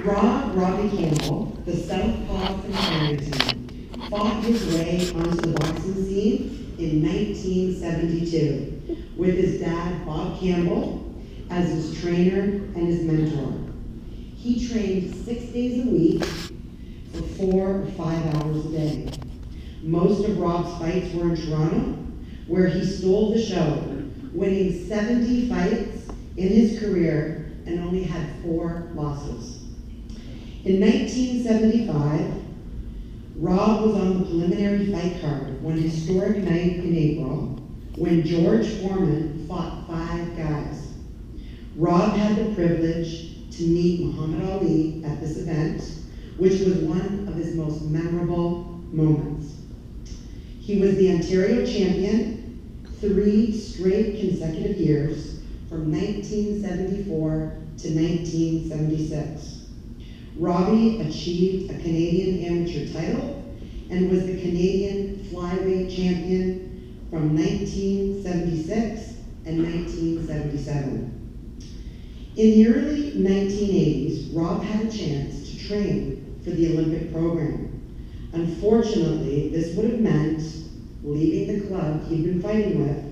Robbie Campbell, the southpaw from Clarington, fought his way onto the boxing scene in 1972 with his dad, Rob Campbell, as his trainer and his mentor. He trained 6 days a week for 4 or 5 hours a day. Most of Rob's fights were in Toronto, where he stole the show, winning 70 fights in his career and only had 4 losses. In 1975, Rob was on the preliminary fight card one historic night in April when George Foreman fought 5 guys. Rob had the privilege to meet Muhammad Ali at this event, which was one of his most memorable moments. He was the Ontario champion 3 straight consecutive years from 1974 to 1976. Robbie achieved a Canadian amateur title and was the Canadian Flyweight champion from 1976 and 1977. In the early 1980s, Rob had a chance to train for the Olympic program. Unfortunately, this would have meant leaving the club he'd been fighting with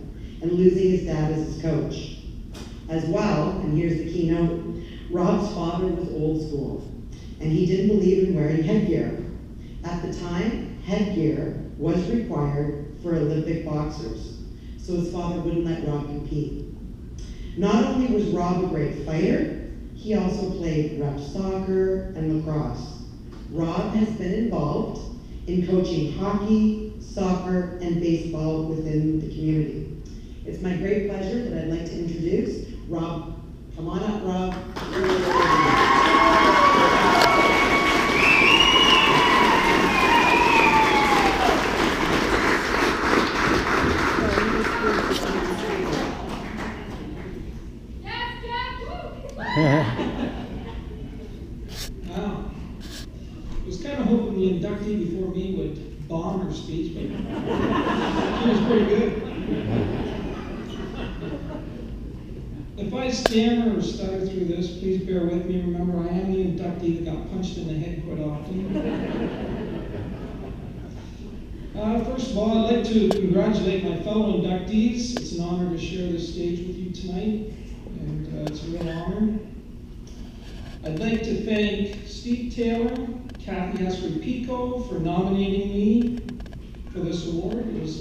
and losing his dad as his coach. As well, and here's the keynote, Rob's father was old school, and he didn't believe in wearing headgear. At the time, headgear was required for Olympic boxers, so his father wouldn't let Rob compete. Not only was Rob a great fighter, he also played rep soccer and lacrosse. Rob has been involved in coaching hockey, soccer, and baseball within the community. It's my great pleasure that I'd like to introduce Rob. Come on up, Rob. Wow. I was kind of hoping the inductee before me would bomb her speech, but she was pretty good. If I stammer or stutter through this, please bear with me. Remember, I am the inductee that got punched in the head quite often. First of all, I'd like to congratulate my fellow inductees. It's an honor to share this stage with you tonight, and it's a real honor. I'd like to thank Steve Taylor, Kathy Esri-Pico for nominating me for this award. It was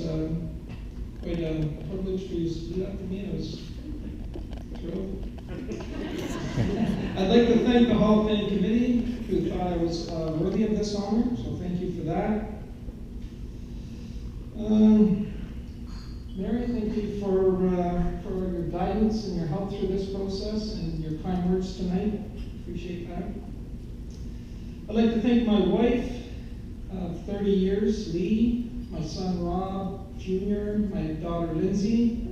quite a privilege for you to do that for me. I was thrilled. I'd like to thank the Hall of Fame Committee who thought I was worthy of this honor, so thank you for that. Mary, thank you for your guidance and your help through this process and your kind words tonight. Appreciate that. I'd like to thank my wife of 30 years, Lee, my son Rob Jr., my daughter Lindsay.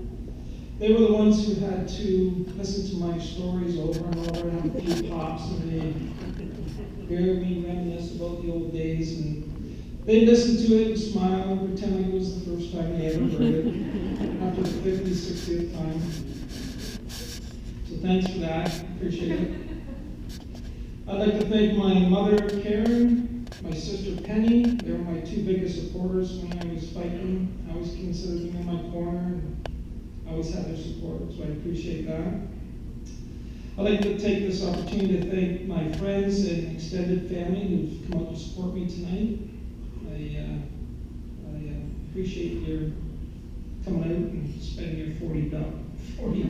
They were the ones who had to listen to my stories over and over and have a few pops, and they hear me reminisce about the old days, and they listened to it and smile and pretend like it was the first time they ever heard it after the 50th, 60th time. So thanks for that. Appreciate it. I'd like to thank my mother, Karen, my sister, Penny. They were my 2 biggest supporters when I was fighting. I always considered them in my corner, and I always had their support, so I appreciate that. I'd like to take this opportunity to thank my friends and extended family who've come out to support me tonight. I appreciate your coming out and spending your $40 on me.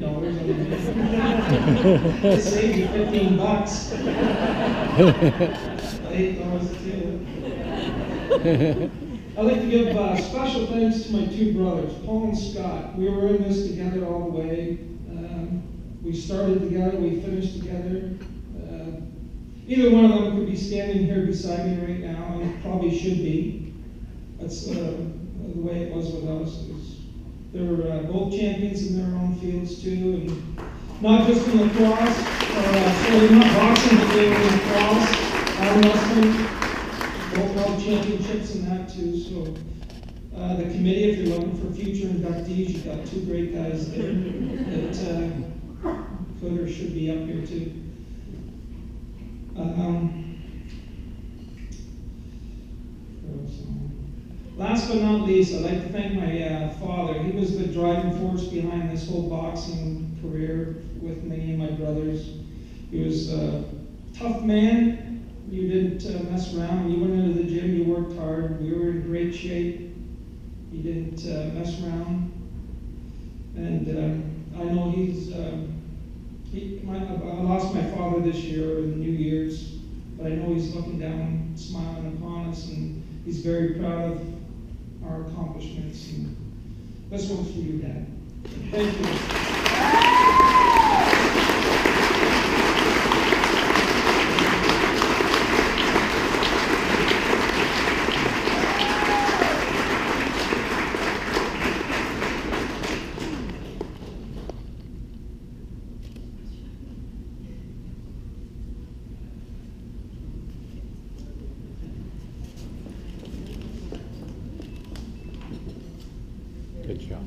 It saved you $15. $8 a kilo. I'd like to give special thanks to my 2 brothers, Paul and Scott. We were in this together all the way. We started together, we finished together. Either one of them could be standing here beside me right now, and probably should be. That's the way it was with us. They were both champions in their own fields too, and not just in lacrosse, sorry, not boxing, but they were in lacrosse, arm wrestling, both held championships in that too. So the committee, if you're looking for future inductees, you've got 2 great guys there that could or should be up here too. Last but not least, I'd like to thank my father. He was the driving force behind this whole boxing career with me and my brothers. He was a tough man. You didn't mess around. You went into the gym, you worked hard. We were in great shape. You didn't mess around. And I know I lost my father this year in New Year's, but I know he's looking down, smiling upon us, and he's very proud of our accomplishments. And this one's for you, Dad. Thank you. Good job.